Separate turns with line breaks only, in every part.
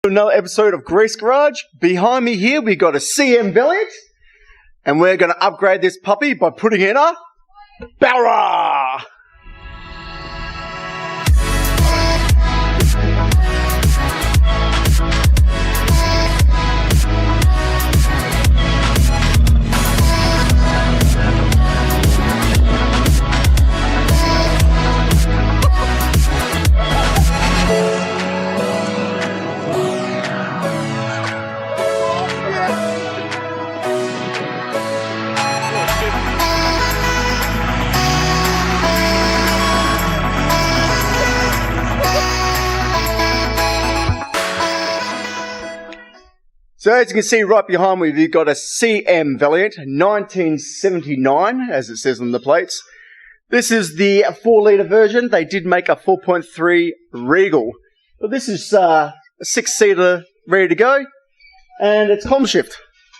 Another episode of Grease Garage. Behind me here we got a CM Valiant, and we're going to upgrade this puppy by putting in a Barra. So as you can see right behind me, we've got a CM Valiant 1979, as it says on the plates. This is the 4-litre version. They did make a 4.3 Regal. But this is a 6-seater ready to go, and it's column shift.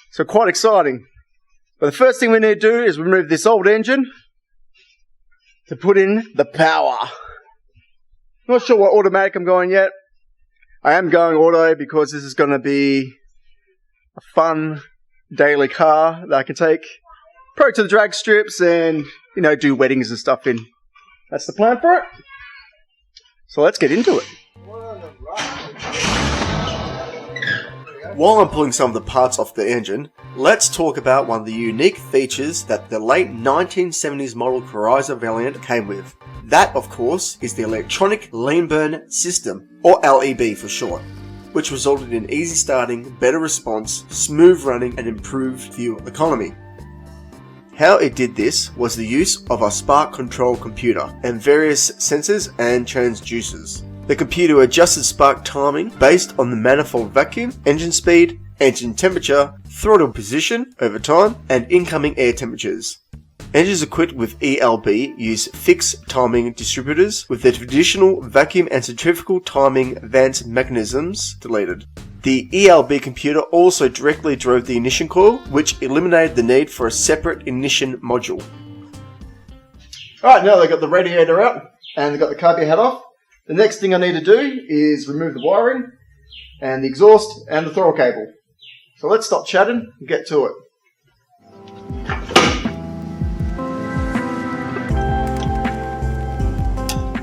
So quite exciting. But the first thing we need to do is remove this old engine to put in the power. Not sure what automatic I'm going yet. I am going auto because this is going to be a fun daily car that I can take probably to the drag strips and, you know, do weddings and stuff in. That's the plan for it. So let's get into it. While I'm pulling some of the parts off the engine, let's talk about one of the unique features that the late 1970s model Chrysler Valiant came with. That, of course, is the electronic lean burn system, or LEB for short, which resulted in easy starting, better response, smooth running, and improved fuel economy. How it did this was the use of a spark control computer and various sensors and transducers. The computer adjusted spark timing based on the manifold vacuum, engine speed, engine temperature, throttle position over time, and incoming air temperatures. Engines equipped with ELB use fixed timing distributors with the traditional vacuum and centrifugal timing vance mechanisms deleted. The ELB computer also directly drove the ignition coil, which eliminated the need for a separate ignition module. Alright, now they've got the radiator out and they've got the carburetor head off. The next thing I need to do is remove the wiring and the exhaust and the throttle cable. So let's stop chatting and get to it.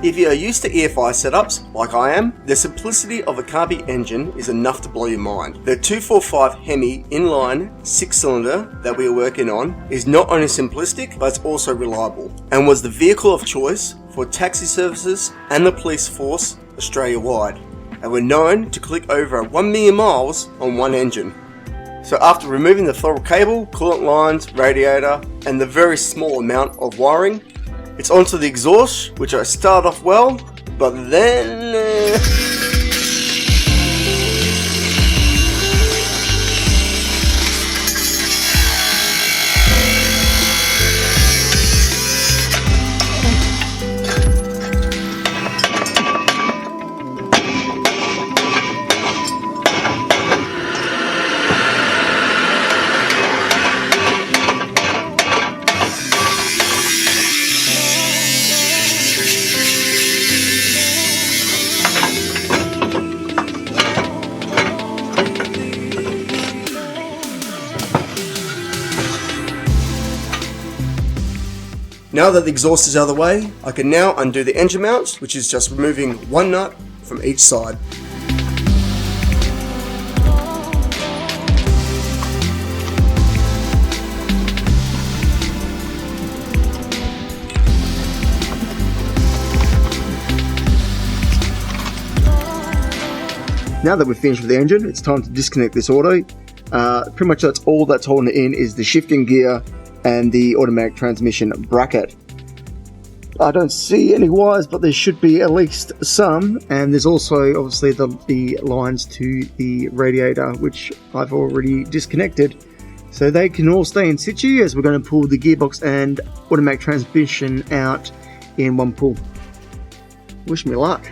If you are used to EFI setups, like I am, the simplicity of a carby engine is enough to blow your mind. The 245 Hemi inline 6-cylinder that we are working on is not only simplistic, but it's also reliable, and was the vehicle of choice for taxi services and the police force Australia-wide, and were known to click over 1 million miles on one engine. So after removing the throttle cable, coolant lines, radiator, and the very small amount of wiring, it's onto the exhaust, which I started off well, but then now that the exhaust is out of the way, I can now undo the engine mounts, which is just removing one nut from each side. Now that we've finished with the engine, it's time to disconnect this auto. Pretty much that's all that's holding it in is the shifting gear and the automatic transmission bracket. I don't see any wires, but there should be at least some, and there's also obviously the lines to the radiator, which I've already disconnected, so they can all stay in situ as we're going to pull the gearbox and automatic transmission out in one pull. Wish me luck.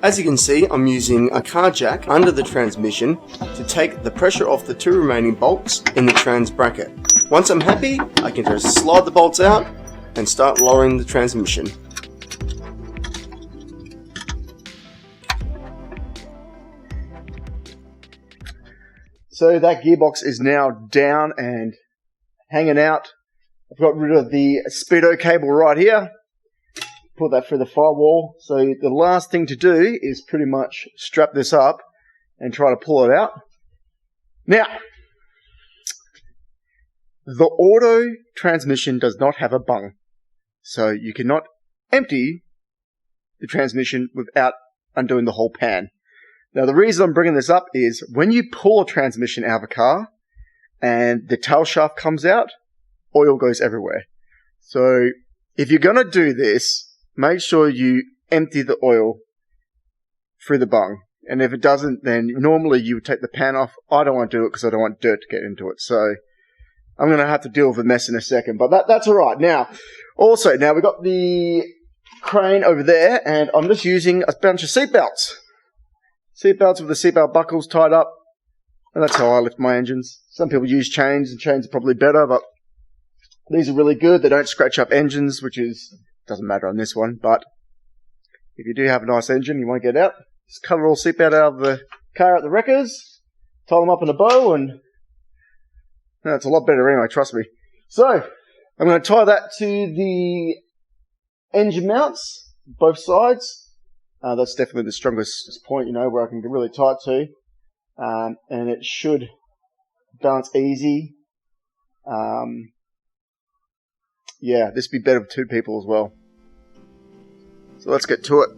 As you can see, I'm using a car jack under the transmission to take the pressure off the 2 remaining bolts in the trans bracket. Once I'm happy, I can just slide the bolts out and start lowering the transmission. So that gearbox is now down and hanging out. I've got rid of the speedo cable right here. Put that through the firewall. So the last thing to do is pretty much strap this up and try to pull it out. Now, the auto transmission does not have a bung. So you cannot empty the transmission without undoing the whole pan. Now the reason I'm bringing this up is when you pull a transmission out of a car and the tail shaft comes out, oil goes everywhere. So if you're going to do this, make sure you empty the oil through the bung. And if it doesn't, then normally you would take the pan off. I don't want to do it because I don't want dirt to get into it. So I'm going to have to deal with a mess in a second, but that's all right. Now we've got the crane over there, and I'm just using a bunch of seatbelts. Seatbelts with the seatbelt buckles tied up, and that's how I lift my engines. Some people use chains, and chains are probably better, but these are really good. They don't scratch up engines, which doesn't matter on this one, but if you do have a nice engine you want to get out, just cut a little seatbelt out of the car at the wreckers, tie them up in a bow, and that's a lot better anyway, trust me. So I'm going to tie that to the engine mounts, both sides. That's definitely the strongest point, where I can really tie it to. And it should balance easy. Yeah, this would be better for 2 people as well. So let's get to it.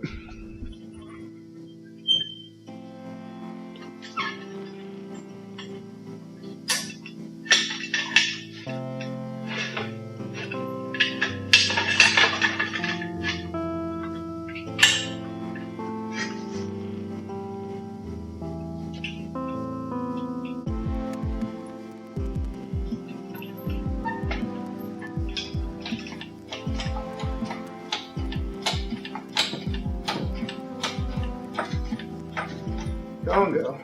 Go and go.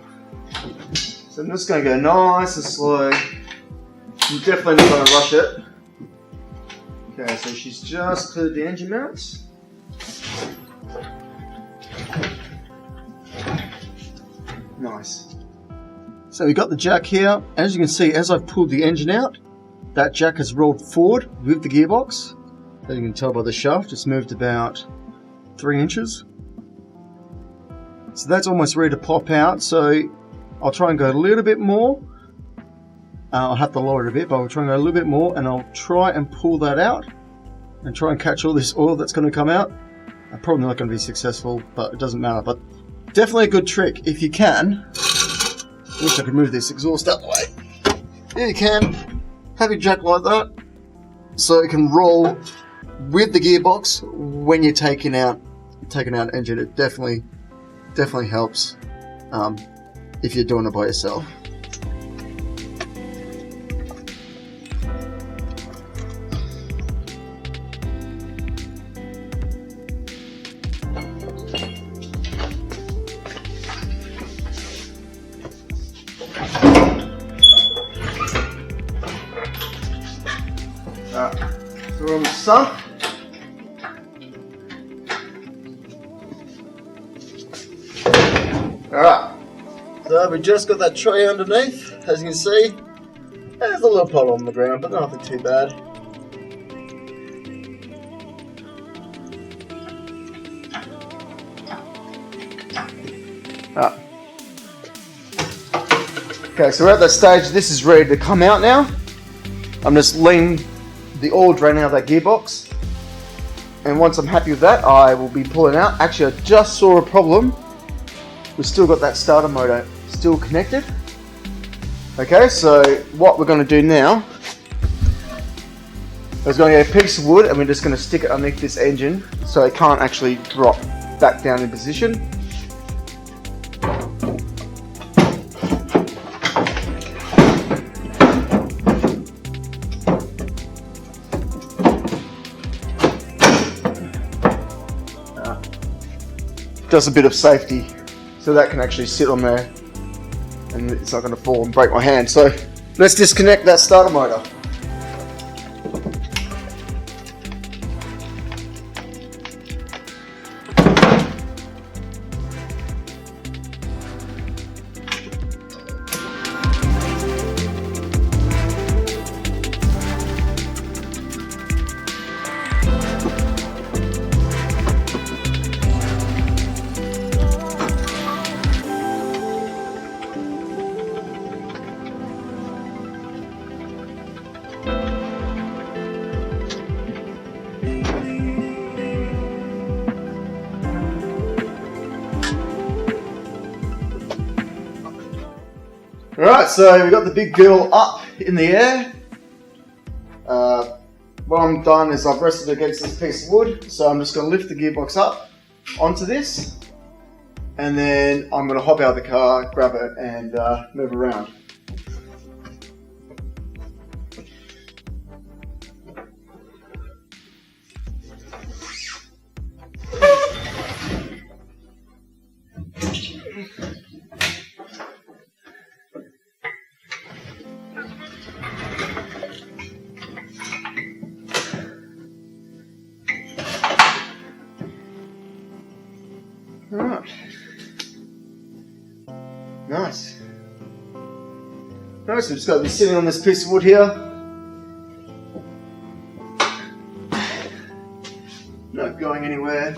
So I'm just going to go nice and slow. I'm definitely not going to rush it. Okay, so she's just cleared the engine mounts. Nice. So we've got the jack here. As you can see, as I've pulled the engine out, that jack has rolled forward with the gearbox. As you can tell by the shaft, it's moved about 3 inches. So that's almost ready to pop out, so I'll try and go a little bit more. I'll have to lower it a bit, but I'll try and go a little bit more, and I'll try and pull that out and try and catch all this oil that's going to come out. I'm probably not going to be successful, but it doesn't matter. But definitely a good trick if you can. I wish I could move this exhaust out the way. If you can, have your jack like that, so it can roll with the gearbox when you're taking out an engine. It definitely helps if you're doing it by yourself. So we're on the sump. Alright, so we just got that tray underneath. As you can see, there's a little puddle on the ground, but nothing too bad. Okay, so we're at that stage. This is ready to come out now. I'm just letting the oil drain out of that gearbox, and once I'm happy with that, I will be pulling out. Actually, I just saw a problem. We've still got that starter motor still connected. Okay, so what we're going to do now is going to get a piece of wood, and we're just going to stick it underneath this engine so it can't actually drop back down in position. just a bit of safety, so that can actually sit on there and it's not going to fall and break my hand. So let's disconnect that starter motor. Alright, so we've got the big girl up in the air. What I'm done is I've rested against this piece of wood, so I'm just going to lift the gearbox up onto this, and then I'm going to hop out of the car, grab it, and move around. Alright. Nice. Nice, so just got to be sitting on this piece of wood here. Not going anywhere.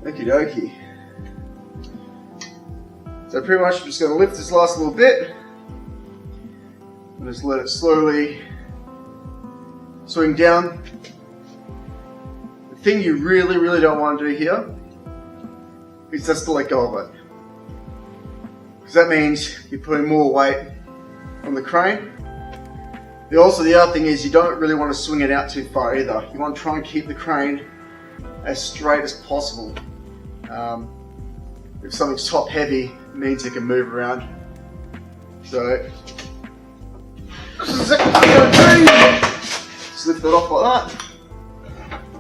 Okie dokie. So pretty much I'm just going to lift this last little bit and just let it slowly swing down. The thing you really don't want to do here is just to let go of it, because that means you're putting more weight on the crane. The other thing is you don't really want to swing it out too far either. You want to try and keep the crane as straight as possible. If something's top heavy, it means it can move around. So just lift it off like that,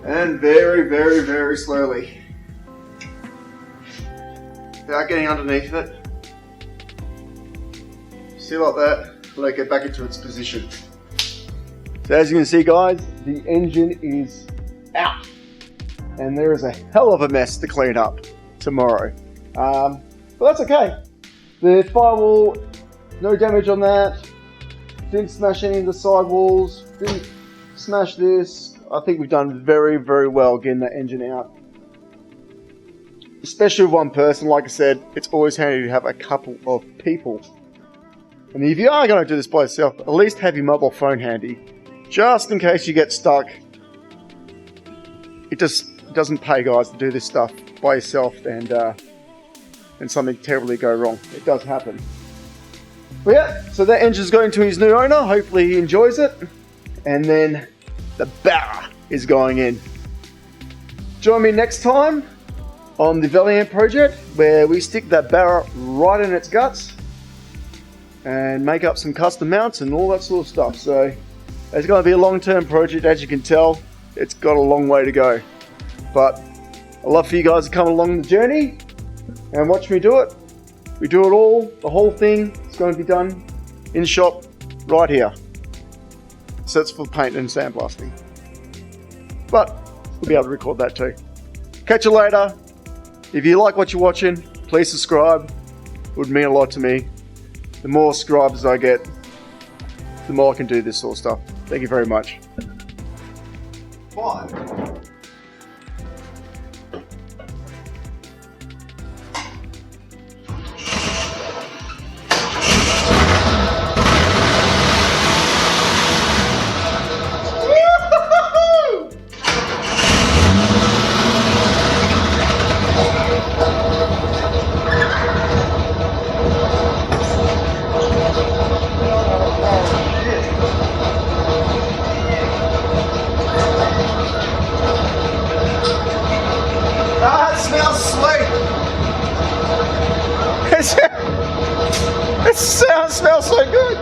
and very slowly, without getting underneath it. See, like that, let it get back into its position. So as you can see, guys, the engine is out, and there is a hell of a mess to clean up tomorrow. But that's okay. The firewall, no damage on that. Didn't smash any of the sidewalls. Didn't smash this. I think we've done very well getting that engine out. Especially with one person, like I said, it's always handy to have a couple of people. And if you are going to do this by yourself, at least have your mobile phone handy, just in case you get stuck. It doesn't pay, guys, to do this stuff by yourself and something terribly go wrong. It does happen. But yeah, so that engine's going to his new owner. Hopefully he enjoys it. And then the Barra is going in. Join me next time on the Valiant project, where we stick that Barra right in its guts and make up some custom mounts and all that sort of stuff. So it's going to be a long-term project. As you can tell, it's got a long way to go. But I'd love for you guys to come along the journey and watch me do it. We do it all, the whole thing. It's going to be done in shop right here. So it's for paint and sandblasting. But we'll be able to record that too. Catch you later. If you like what you're watching, please subscribe. It would mean a lot to me. The more subscribers I get, the more I can do this sort of stuff. Thank you very much. 5.
It smells so good.